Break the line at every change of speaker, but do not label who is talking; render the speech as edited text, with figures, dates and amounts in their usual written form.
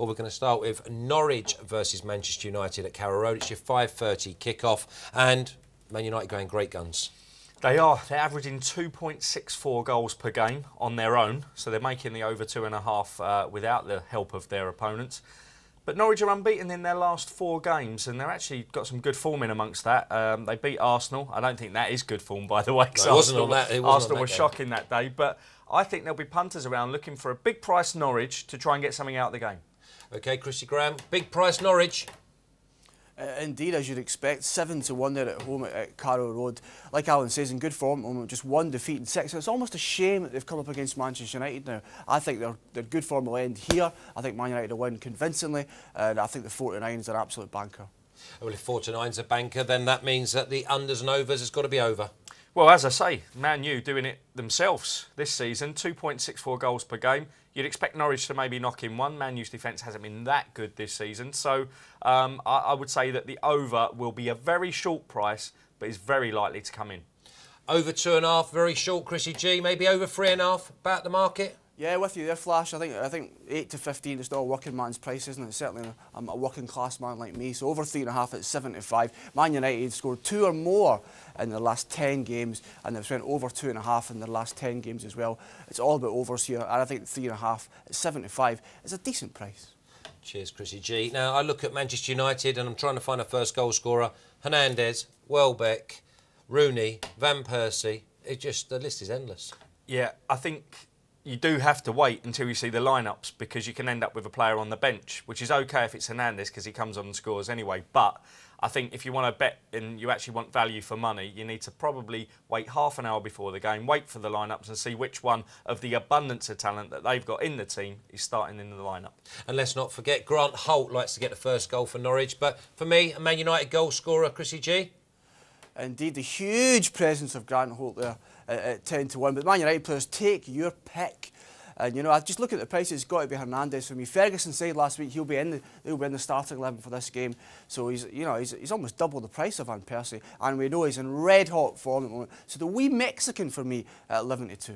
Well, we're going to start with Norwich versus Manchester United at Carrow Road. It's your 5:30 kickoff, and Man United going great guns.
They are. They're averaging 2.64 goals per game on their own, so they're making the over 2.5 without the help of their opponents. But Norwich are unbeaten in their last 4 games, and they've actually got some good form in amongst that. They beat Arsenal. I don't think that is good form, by the way.
No, it wasn't on that.
Arsenal was shocking that day. But I think there'll be punters around looking for a big price Norwich to try and get something out of the game.
OK, Chrissy Graham, big price Norwich.
Indeed, as you'd expect, 7-1 there at home at Carrow Road. Like Alan says, in good form, just 1 defeat in 6. It's almost a shame that they've come up against Manchester United now. I think their good form will end here. I think Man United will win convincingly, and I think the 4-9 is an absolute banker.
Well, if 4-9's a banker, then that means that the unders and overs has got to be over.
Well, as I say, Man U doing it themselves this season, 2.64 goals per game. You'd expect Norwich to maybe knock in one. Man U's defence hasn't been that good this season. So I would say that the over will be a very short price, but is very likely to come in.
Over 2.5, very short, Chrissy G. Maybe over 3.5, about the market?
Yeah, with you there, Flash. I think 8 to 15 is still a working man's price, isn't it? Certainly I'm a working class man like me. So over 3.5 at 7-5. Man United scored 2 or more in their last 10 games, and they've spent over 2.5 in their last 10 games as well. It's all about overs here, and I think 3.5 at 7-5 is a decent price.
Cheers, Chrissy G. Now, I look at Manchester United, and I'm trying to find a first goal scorer. Hernandez, Welbeck, Rooney, Van Persie. The list is endless.
Yeah, I think you do have to wait until you see the lineups, because you can end up with a player on the bench, which is okay if it's Hernandez because he comes on and scores anyway. But I think if you want to bet and you actually want value for money, you need to probably wait half an hour before the game, wait for the lineups and see which one of the abundance of talent that they've got in the team is starting in the lineup.
And let's not forget, Grant Holt likes to get the first goal for Norwich. But for me, a Man United goal scorer, Chrissy G.
Indeed, the huge presence of Grant Holt there at 10-1. But Man United players, take your pick. And you know, I just look at the price. It's got to be Hernandez for me. Ferguson said last week he'll be in the starting 11 for this game. So he's almost double the price of Van Persie, and we know he's in red hot form at the moment. So the wee Mexican for me at 11-2.